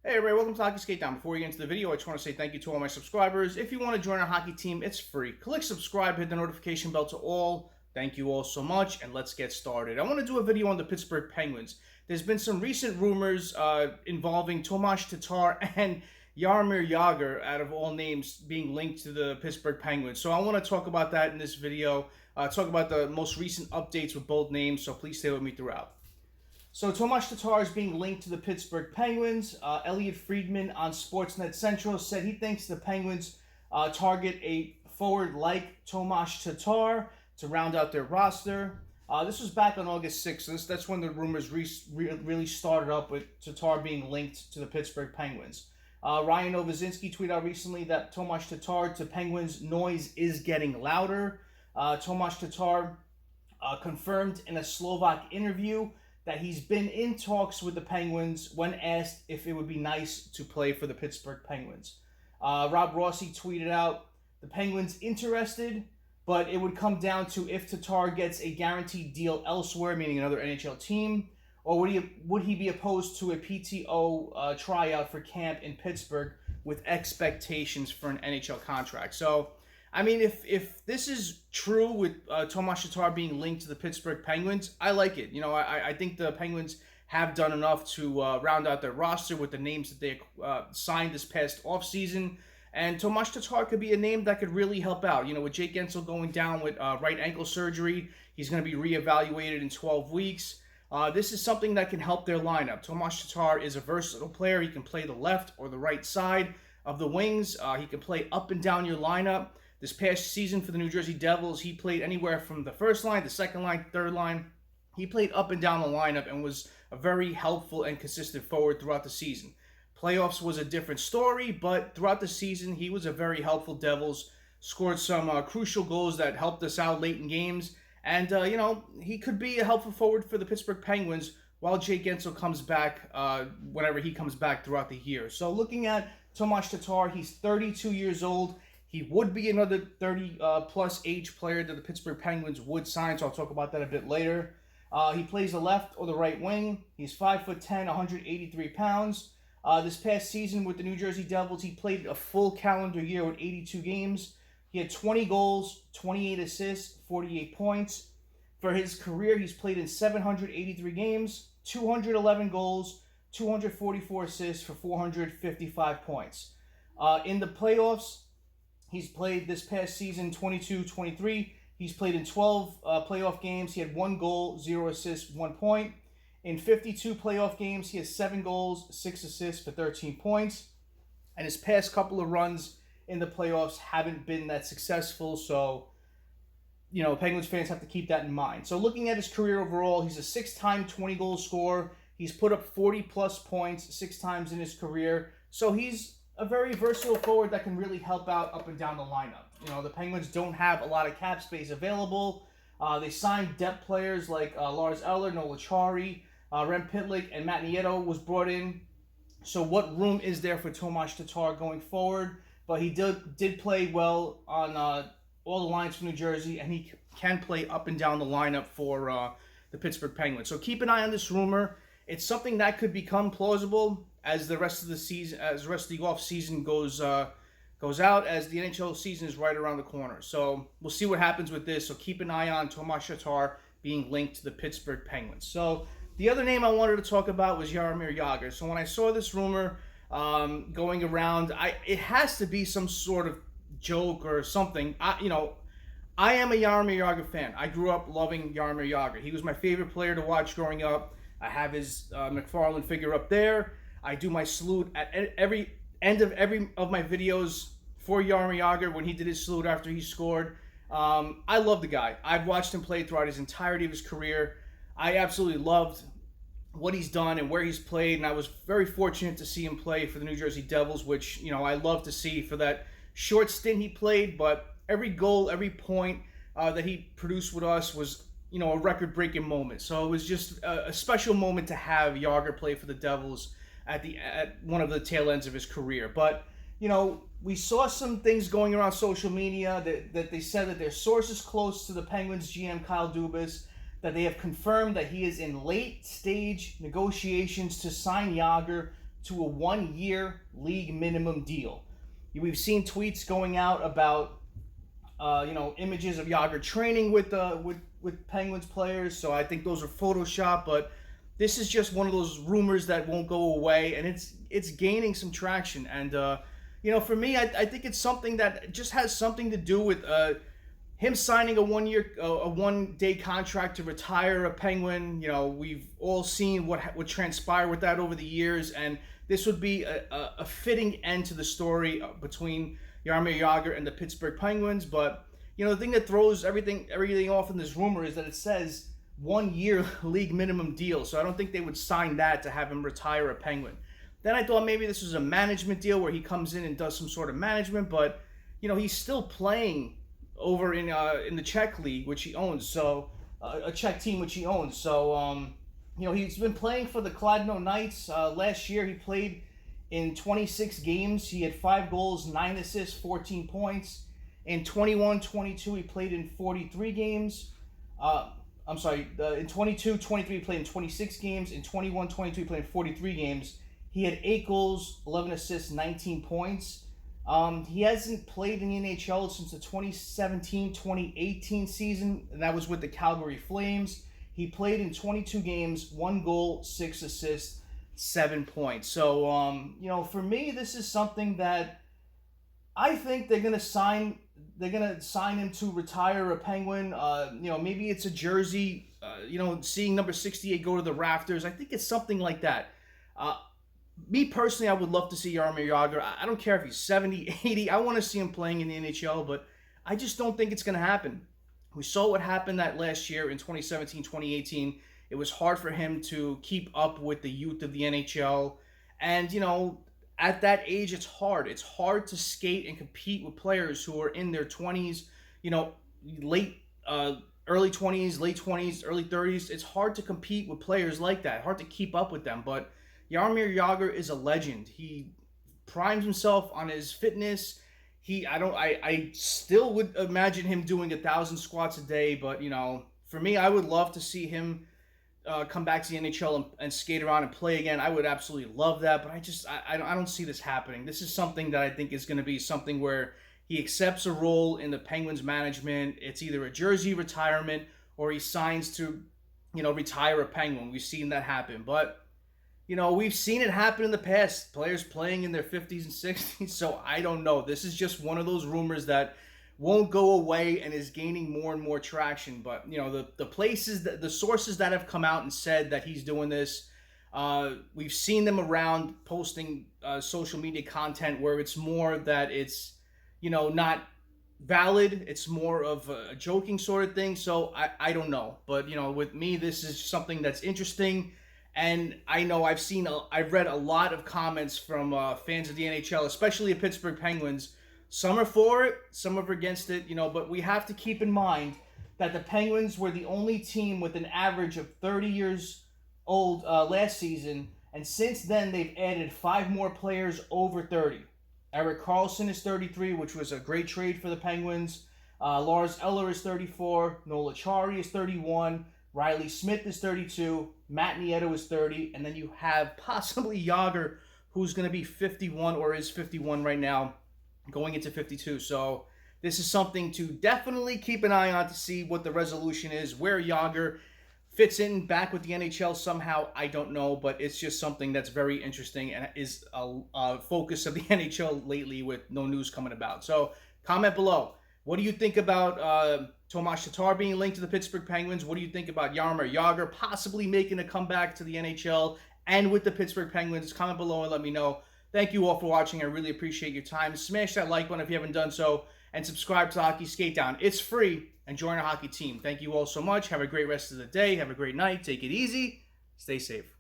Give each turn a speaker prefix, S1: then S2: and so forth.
S1: Hey everybody, welcome to Hockey Skatedown. Before we get into the video, I just want to say thank you to all my subscribers. If you want to join our hockey team, it's free. Click subscribe, hit the notification bell to all. Thank you all so much, and let's get started. I want to do a video on the Pittsburgh Penguins. There's been some recent rumors involving Tomas Tatar and Jaromir Jagr, out of all names, being linked to the Pittsburgh Penguins. So I want to talk about that in this video, talk about the most recent updates with both names, so please stay with me throughout. So Tomas Tatar is being linked to the Pittsburgh Penguins. Elliot Friedman on Sportsnet Central said he thinks the Penguins target a forward like Tomas Tatar to round out their roster. This was back on August 6th, so that's when the rumors really started up with Tatar being linked to the Pittsburgh Penguins. Ryan Novozinski tweeted out recently that Tomas Tatar to Penguins noise is getting louder. Tomas Tatar confirmed in a Slovak interview that he's been in talks with the Penguins when asked if it would be nice to play for the Pittsburgh Penguins. Rob Rossi tweeted out, the Penguins interested, but it would come down to if Tatar gets a guaranteed deal elsewhere, meaning another NHL team, or would he be opposed to a PTO tryout for camp in Pittsburgh with expectations for an NHL contract. So, I mean, if this is true with Tomas Tatar being linked to the Pittsburgh Penguins, I like it. You know, I think the Penguins have done enough to round out their roster with the names that they signed this past offseason. And Tomas Tatar could be a name that could really help out. You know, with Jake Guentzel going down with right ankle surgery, he's going to be reevaluated in 12 weeks. This is something that can help their lineup. Tomas Tatar is a versatile player. He can play the left or the right side of the wings. He can play up and down your lineup. This past season for the New Jersey Devils, he played anywhere from the first line, the second line, third line. He played up and down the lineup and was a very helpful and consistent forward throughout the season. Playoffs was a different story, but throughout the season, he was a very helpful Devils, scored some crucial goals that helped us out late in games. And, you know, he could be a helpful forward for the Pittsburgh Penguins while Jake Guentzel comes back, whenever he comes back throughout the year. So looking at Tomas Tatar, he's 32 years old. He would be another 30-plus age player that the Pittsburgh Penguins would sign, so I'll talk about that a bit later. He plays the left or the right wing. He's 5'10", 183 pounds. This past season with the New Jersey Devils, he played a full calendar year with 82 games. He had 20 goals, 28 assists, 48 points. For his career, he's played in 783 games, 211 goals, 244 assists for 455 points. In the playoffs, he's played this past season 22-23. He's played in 12 playoff games. He had 1 goal, 0 assists, 1 point. In 52 playoff games, he has 7 goals, 6 assists for 13 points. And his past couple of runs in the playoffs haven't been that successful. So, you know, Penguins fans have to keep that in mind. So looking at his career overall, he's a 6-time 20-goal scorer. He's put up 40-plus points 6 times in his career. So he's a very versatile forward that can really help out up and down the lineup. You know, the Penguins don't have a lot of cap space available. They signed depth players like Lars Eller, Noel Acciari, Rem Pitlick, and Matt Nieto was brought in. So what room is there for Tomas Tatar going forward? But he did play well on all the lines for New Jersey, and he can play up and down the lineup for the Pittsburgh Penguins. So keep an eye on this rumor. It's something that could become plausible as the rest of the season, as the rest of the off season goes out, as the NHL season is right around the corner. So we'll see what happens with this. So keep an eye on Tomas Tatar being linked to the Pittsburgh Penguins. So the other name I wanted to talk about was Jaromir Jagr. So when I saw this rumor going around, it has to be some sort of joke or something. I am a Jaromir Jagr fan. I grew up loving Jaromir Jagr. He was my favorite player to watch growing up. I have his McFarlane figure up there. I do my salute at every end of every of my videos for Jaromir Jagr when he did his salute after he scored. I love the guy. I've watched him play throughout his entirety of his career. I absolutely loved what he's done and where he's played, and I was very fortunate to see him play for the New Jersey Devils, which, you know, I love to see for that short stint he played. But every goal, every point that he produced with us was, you know, a record-breaking moment. So it was just a special moment to have Jagr play for the Devils at one of the tail ends of his career. But, you know, we saw some things going around social media that they said that their sources close to the Penguins GM Kyle Dubas, that they have confirmed that he is in late-stage negotiations to sign Jagr to a 1-year league minimum deal. We've seen tweets going out about images of Jagr training with Penguins players, so I think those are Photoshop, but this is just one of those rumors that won't go away, and it's gaining some traction. And for me, I think it's something that just has something to do with him signing a one-day contract to retire a Penguin. We've all seen what would transpire with that over the years, and this would be a fitting end to the story between Jaromir Jagr and the Pittsburgh Penguins. But the thing that throws everything off in this rumor is that it says 1-year league minimum deal. So I don't think they would sign that to have him retire a Penguin. Then I thought maybe this was a management deal where he comes in and does some sort of management, but he's still playing over in the Czech league, which he owns. So a Czech team which he owns. So he's been playing for the Kladno Knights. Last year he played in 26 games. He had 5 goals, 9 assists, 14 points. In 21-22 he played in 43 games. In 22-23 he played in 26 games. In 21-22 he played in 43 games. He had 8 goals, 11 assists, 19 points. He hasn't played in the NHL since the 2017-2018 season, and that was with the Calgary Flames. He played in 22 games, 1 goal, 6 assists, 7 points. So, for me, this is something that I think they're gonna sign him to retire a Penguin. Maybe it's a jersey. Seeing number 68 go to the rafters. I think it's something like that. Me personally, I would love to see Jaromir Jagr. I don't care if he's 70, 80. I want to see him playing in the NHL, but I just don't think it's going to happen. We saw what happened that last year in 2017, 2018. It was hard for him to keep up with the youth of the NHL. And, at that age, it's hard. It's hard to skate and compete with players who are in their 20s, early 20s, late 20s, early 30s. It's hard to compete with players like that. Hard to keep up with them. But Jaromir Jagr is a legend. He primes himself on his fitness. I still would imagine him doing 1,000 squats a day, but for me, I would love to see him come back to the NHL and skate around and play again. I would absolutely love that, but I don't see this happening. This is something that I think is going to be something where he accepts a role in the Penguins management. It's either a jersey retirement or he signs to retire a Penguin. We've seen that happen, but we've seen it happen in the past. Players playing in their 50s and 60s, so I don't know. This is just one of those rumors that won't go away and is gaining more and more traction. But, the sources that have come out and said that he's doing this, we've seen them around posting social media content where it's more that it's, not valid. It's more of a joking sort of thing. So I don't know. But, with me, this is something that's interesting. And I know I've read a lot of comments from fans of the NHL, especially the Pittsburgh Penguins. Some are for it, some are against it, but we have to keep in mind that the Penguins were the only team with an average of 30 years old last season, and since then they've added 5 more players over 30. Erik Karlsson is 33, which was a great trade for the Penguins. Lars Eller is 34, Nola Chari is 31, Riley Smith is 32, Matt Nieto is 30, and then you have possibly Jagr, who's going to be 51 or is 51 right now, going into 52. So this is something to definitely keep an eye on to see what the resolution is, where Jagr fits in back with the NHL somehow. I don't know, but it's just something that's very interesting and is a focus of the NHL lately with no news coming about. So comment below. What do you think about Tomas Tatar being linked to the Pittsburgh Penguins? What do you think about Jaromir Jagr possibly making a comeback to the NHL and with the Pittsburgh Penguins? Comment below and let me know. Thank you all for watching. I really appreciate your time. Smash that like button if you haven't done so, and subscribe to Hockey Skatedown. It's free, and join our hockey team. Thank you all so much. Have a great rest of the day. Have a great night. Take it easy. Stay safe.